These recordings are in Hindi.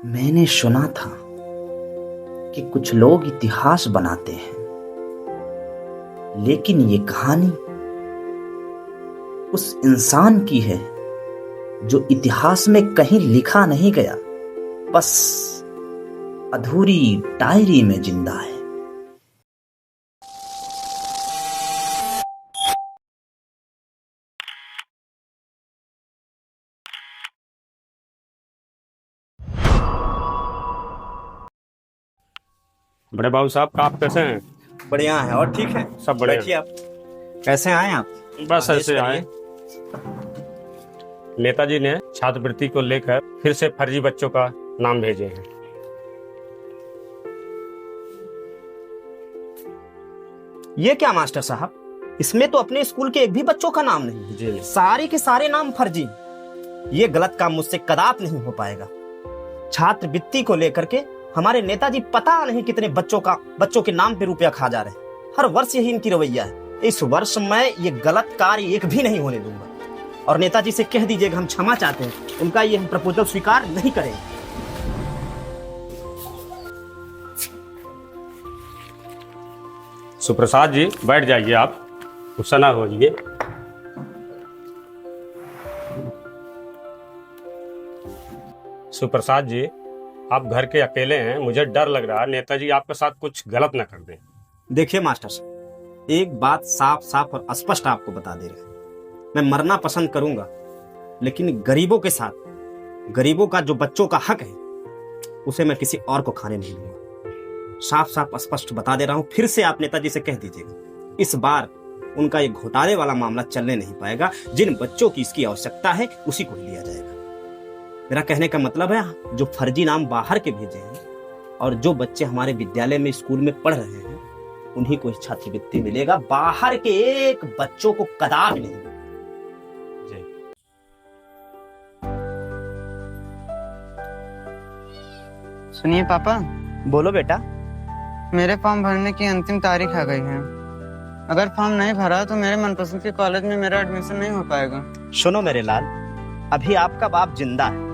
मैंने सुना था कि कुछ लोग इतिहास बनाते हैं, लेकिन ये कहानी उस इंसान की है जो इतिहास में कहीं लिखा नहीं गया, बस अधूरी डायरी में जिंदा है। बड़े बाबू साहब आप कैसे हैं? बढ़िया है। और ठीक है, सब बढ़िया। बैठिए। आप कैसे आए आप? बस आदेश ऐसे आए। नेताजी ने छात्रवृत्ति को लेकर फिर से फर्जी बच्चों का नाम भेजे हैं। ये क्या मास्टर साहब, इसमें तो अपने स्कूल के एक भी बच्चों का नाम नहीं। जी सारे के सारे नाम फर्जी। ये गलत काम मुझसे कदापि नहीं हो पाएगा। छात्रवृत्ति को लेकर के हमारे नेताजी पता नहीं कितने बच्चों के नाम पे रुपया खा जा रहे हैं। हर वर्ष यही इनकी रवैया है। इस वर्ष मैं ये गलत कार्य एक भी नहीं होने दूंगा। और नेताजी से कह दीजिएगा हम क्षमा चाहते हैं, उनका ये हम प्रपोजल स्वीकार नहीं करेंगे। सुप्रसाद जी बैठ जाइए, आप गुस्सा ना होइए। सुप्रसाद जी, आप घर के अकेले हैं, मुझे डर लग रहा है नेताजी आपके साथ कुछ गलत ना कर दें। देखिए मास्टर साहब, एक बात साफ साफ और स्पष्ट आपको बता दे रहे हैं। मैं मरना पसंद करूंगा, लेकिन गरीबों के साथ, गरीबों का जो बच्चों का हक है, उसे मैं किसी और को खाने नहीं दूंगा। साफ साफ स्पष्ट बता दे रहा हूं। फिर से आप नेताजी से कह दीजिएगा, इस बार उनका ये घोटाले वाला मामला चलने नहीं पाएगा। जिन बच्चों की इसकी आवश्यकता है उसी को लिया जाएगा। मेरा कहने का मतलब है, जो फर्जी नाम बाहर के भेजे हैं और जो बच्चे हमारे विद्यालय में स्कूल में पढ़ रहे हैं, उन्हीं को छात्रवृत्ति मिलेगा। बाहर के एक बच्चों को कदापि नहीं। सुनिए पापा, बोलो बेटा। मेरे फॉर्म भरने की अंतिम तारीख आ गई है। अगर फॉर्म नहीं भरा तो मेरे मनपसंद के कॉलेज में मेरा एडमिशन नहीं हो पाएगा। सुनो मेरे लाल, अभी आपका बाप जिंदा है।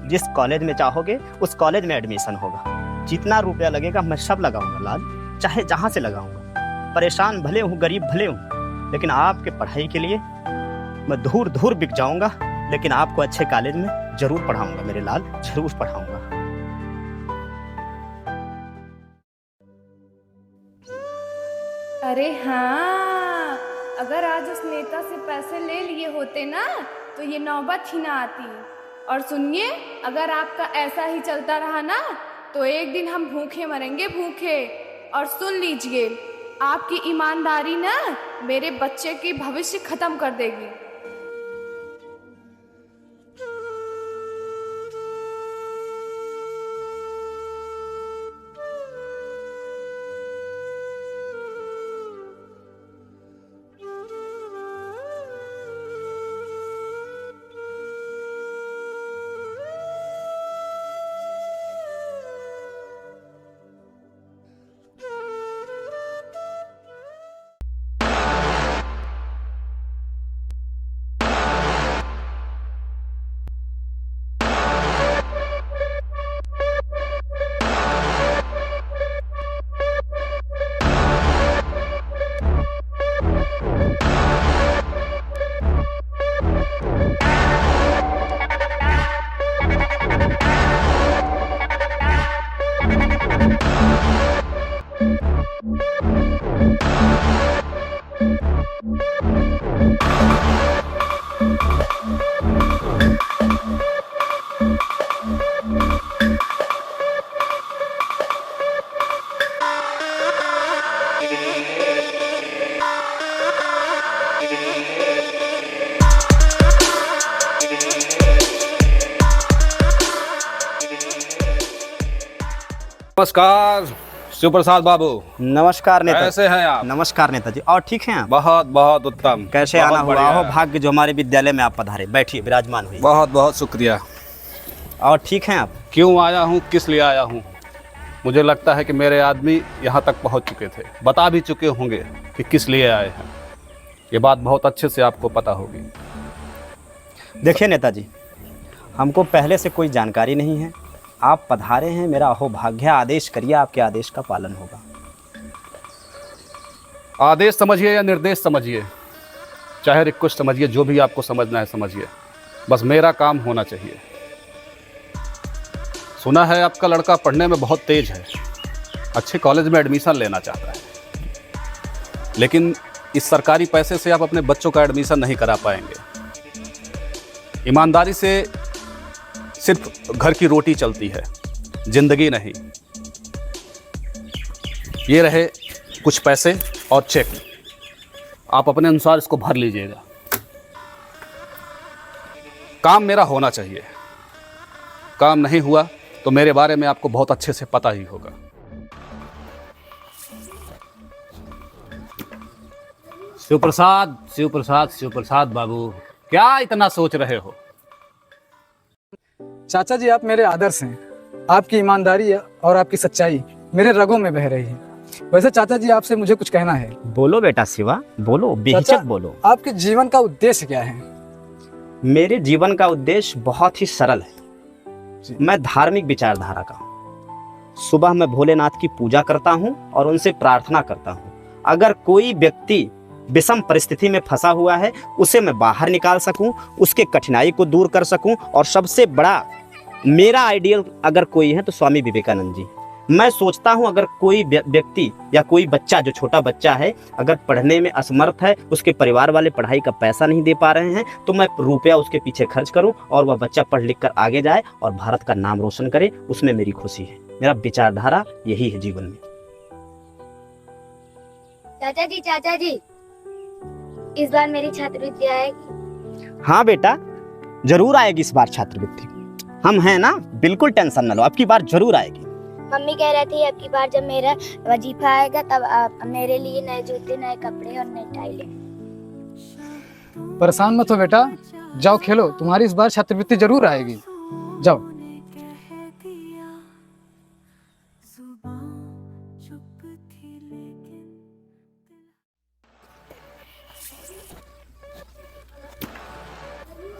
जिस कॉलेज में चाहोगे उस कॉलेज में एडमिशन होगा। जितना रुपया लगेगा मैं सब लगाऊंगा लाल, चाहे जहां से लगाऊंगा। परेशान भले हूँ, गरीब भले हूँ, लेकिन आपके पढ़ाई के लिए मैं दूर दूर बिक जाऊंगा, लेकिन आपको अच्छे कॉलेज में जरूर पढ़ाऊंगा मेरे लाल, जरूर पढ़ाऊंगा। अरे हाँ, अगर आज उस नेता से पैसे ले लिए होते ना तो ये नौबत ही ना आती। और सुनिए, अगर आपका ऐसा ही चलता रहा ना तो एक दिन हम भूखे मरेंगे, भूखे। और सुन लीजिए, आपकी ईमानदारी ना मेरे बच्चे की भविष्य खत्म कर देगी। नमस्कार सुप्रसाद बाबू। नमस्कार नेता। कैसे हैं आप? नमस्कार नेताजी। और ठीक हैं आप? बहुत बहुत उत्तम। कैसे बहुत आना हुआ बढ़िया हो, है। भाग्य जो हमारे विद्यालय में आप पधारे। बैठिए, विराजमान हुई। बहुत बहुत शुक्रिया। और ठीक हैं आप? क्यों आया हूँ, किस लिए आया हूँ? मुझे लगता है कि मेरे आदमी यहाँ तक पहुँच चुके थे, बता भी चुके होंगे कि किस लिए आए हैं। ये बात बहुत अच्छे से आपको पता होगी। देखिए नेताजी, हमको पहले से कोई जानकारी नहीं है आप पधारे हैं, मेरा अहोभाग्य। आदेश करिए, आपके आदेश का पालन होगा। आदेश समझिए या निर्देश समझिए, चाहे रिक्वेस्ट समझिए, जो भी आपको समझना है समझिए, बस मेरा काम होना चाहिए। सुना है आपका लड़का पढ़ने में बहुत तेज है, अच्छे कॉलेज में एडमिशन लेना चाहता है, लेकिन इस सरकारी पैसे से आप अपने बच्चों का एडमिशन नहीं करा पाएंगे। ईमानदारी से सिर्फ घर की रोटी चलती है, जिंदगी नहीं। ये रहे कुछ पैसे और चेक, आप अपने अनुसार इसको भर लीजिएगा। काम मेरा होना चाहिए, काम नहीं हुआ तो मेरे बारे में आपको बहुत अच्छे से पता ही होगा। शिवप्रसाद, शिवप्रसाद, शिवप्रसाद बाबू, क्या इतना सोच रहे हो? चाचा जी, आप मेरे आदर्श हैं। आपकी ईमानदारी और आपकी सच्चाई मेरे रगों में बह रही है। वैसे चाचा जी, आपसे मुझे कुछ कहना है। बोलो बेटा शिवा, बोलो, बेहिचक बोलो। आपके जीवन का उद्देश्य क्या है? मेरे जीवन का उद्देश्य बहुत ही सरल है। मैं धार्मिक विचारधारा का हूँ। सुबह मैं भोलेनाथ की पूजा करता हूँ और उनसे प्रार्थना करता हूँ, अगर कोई व्यक्ति विषम परिस्थिति में फंसा हुआ है उसे मैं बाहर निकाल सकूं, उसके कठिनाई को दूर कर सकूं। और सबसे बड़ा मेरा आइडियल अगर कोई है तो स्वामी विवेकानंद जी। मैं सोचता हूं अगर कोई व्यक्ति या कोई बच्चा, जो छोटा बच्चा है, अगर पढ़ने में असमर्थ है, उसके परिवार वाले पढ़ाई का पैसा नहीं दे पा रहे हैं, तो मैं रुपया उसके पीछे खर्च करूं और वह बच्चा पढ़ लिख कर आगे जाए और भारत का नाम रोशन करे, उसमें मेरी खुशी है। मेरा विचारधारा यही है जीवन में। चाचा जी, इस बार मेरी छात्रवृत्ति आएगी? हाँ बेटा, जरूर आएगी इस बार छात्रवृत्ति। हम हैं ना, बिल्कुल टेंशन न लो, अब की बार जरूर आएगी। मम्मी कह रही थी अब की बार जब मेरा वजीफा आएगा तब आप मेरे लिए नए जूते, नए कपड़े और नई टाई लेंगे। परेशान मत हो बेटा, जाओ खेलो, तुम्हारी इस बार छात्रवृत्ति जरूर आएगी। जाओ।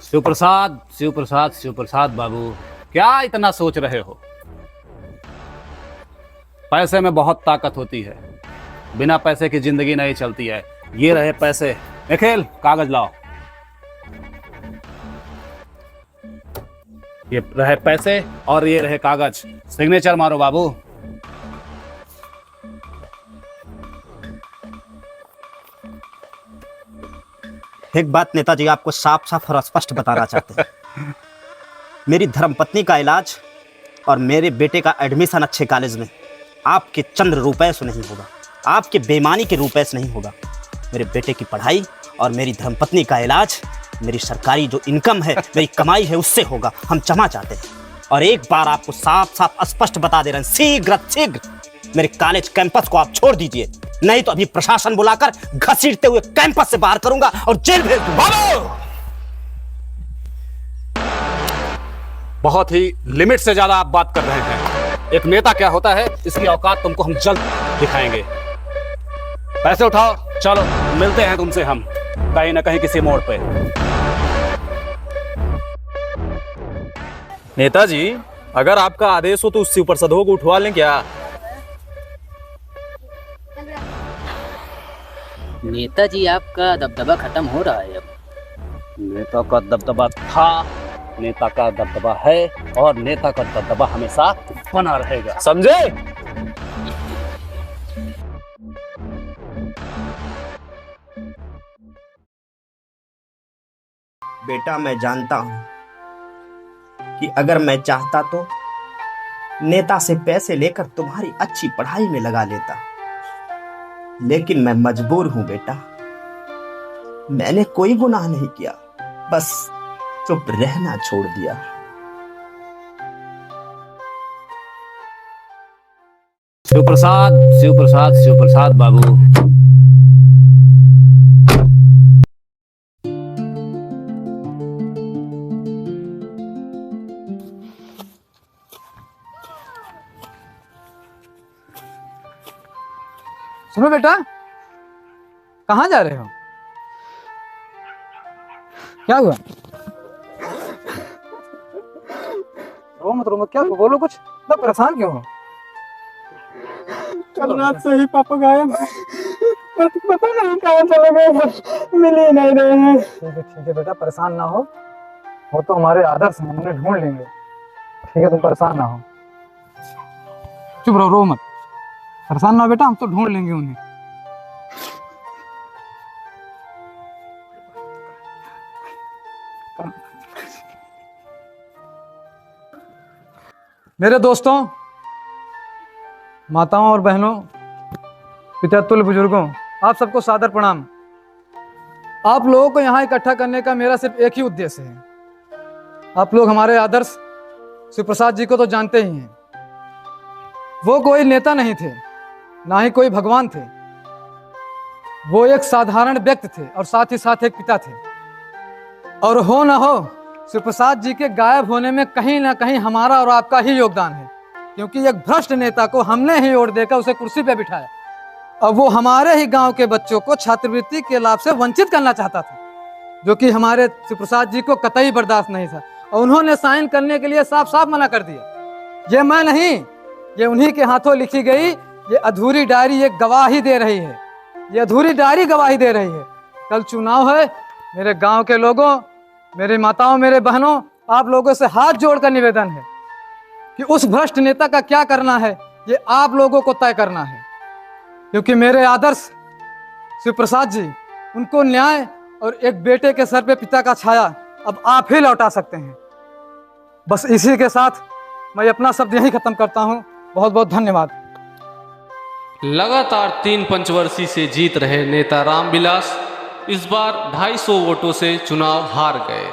शिवप्रसाद, शिवप्रसाद, शिवप्रसाद बाबू, क्या इतना सोच रहे हो? पैसे में बहुत ताकत होती है, बिना पैसे की जिंदगी नहीं चलती है। ये रहे पैसे। निखिल, कागज लाओ। ये रहे पैसे और ये रहे कागज, सिग्नेचर मारो बाबू। एक बात नेताजी आपको साफ साफ और स्पष्ट बताना चाहते हैं। मेरी धर्मपत्नी का इलाज और मेरे बेटे का एडमिशन अच्छे कॉलेज में आपके चंद रुपए से नहीं होगा, आपके बेईमानी के रुपए से नहीं होगा। मेरे बेटे की पढ़ाई और मेरी धर्मपत्नी का इलाज मेरी सरकारी जो इनकम है, मेरी कमाई है, उससे होगा। हम क्षमा चाहते हैं और एक बार आपको साफ साफ स्पष्ट बता दे रहे हैं, शीघ्र मेरे कॉलेज कैंपस को आप छोड़ दीजिए, नहीं तो अभी प्रशासन बुलाकर घसीटते हुए कैंपस से बाहर करूंगा और जेल भेज दूंगा। बहुत ही लिमिट से ज्यादा आप बात कर रहे हैं। एक नेता क्या होता है, इसकी औकात तुमको हम जल्द दिखाएंगे। पैसे उठाओ, चलो मिलते हैं तुमसे हम कहीं ना कहीं किसी मोड़ पे। नेताजी, अगर आपका आदेश हो तो उस शिवप्रसाद को उठवा लें क्या? नेताजी, आपका दबदबा खत्म हो रहा है अब। नेता का दबदबा था, नेता का दबदबा है और नेता का दबदबा हमेशा बना रहेगा, समझे? बेटा, मैं जानता हूं कि अगर मैं चाहता तो नेता से पैसे लेकर तुम्हारी अच्छी पढ़ाई में लगा लेता, लेकिन मैं मजबूर हूं बेटा। मैंने कोई गुनाह नहीं किया, बस चुप रहना छोड़ दिया। शिवप्रसाद, शिवप्रसाद, शिवप्रसाद बाबू। सुनो बेटा, कहाँ जा रहे हो? क्या हुआ? रो मत शांत रो मत, क्या बोलो कुछ, इतना परेशान क्यों हो? कल रात से ही पापा गायब है, पता नहीं कहाँ चले गए, मिल ही नहीं रहे हैं। ठीक है बेटा, परेशान ना हो, वो तो हमारे आदर्श हैं, उन्हें ढूंढ लेंगे। ठीक है, तुम परेशान ना हो, चुप रहो, रो मत, परेशान ना हो बेटा, हम तो ढूंढ लेंगे उन्हें। मेरे दोस्तों, माताओं और बहनों, पिता तुल्य बुजुर्गों, आप सबको सादर प्रणाम। आप लोगों को यहाँ इकट्ठा करने का मेरा सिर्फ एक ही उद्देश्य है। आप लोग हमारे आदर्श शिव प्रसाद जी को तो जानते ही हैं। वो कोई नेता नहीं थे, ना ही कोई भगवान थे। वो एक साधारण व्यक्ति थे और साथ ही साथ एक पिता थे। और हो ना हो, शिव प्रसाद जी के गायब होने में कहीं ना कहीं हमारा और आपका ही योगदान है, क्योंकि एक भ्रष्ट नेता को हमने ही वोट देकर उसे कुर्सी पे बिठाया। अब वो हमारे ही गांव के बच्चों को छात्रवृत्ति के लाभ से वंचित करना चाहता था, जो कि हमारे शिव प्रसाद जी को कतई बर्दाश्त नहीं था। और उन्होंने साइन करने के लिए साफ साफ मना कर दिया। ये मैं नहीं, ये उन्हीं के हाथों लिखी गई ये अधूरी डायरी ये गवाही दे रही है। ये अधूरी डायरी गवाही दे रही है। कल चुनाव है। मेरे गांव के लोगों, मेरी माताओं, मेरे बहनों, आप लोगों से हाथ जोड़कर निवेदन है कि उस भ्रष्ट नेता का क्या करना है ये आप लोगों को तय करना है, क्योंकि मेरे आदर्श शिव प्रसाद जी, उनको न्याय और एक बेटे के सर पे पिता का छाया अब आप ही लौटा सकते हैं। बस इसी के साथ मैं अपना शब्द यहीं खत्म करता हूं। बहुत बहुत धन्यवाद। लगातार 3 पंचवर्षीय से जीत रहे नेता रामविलास इस बार 250 वोटों से चुनाव हार गए।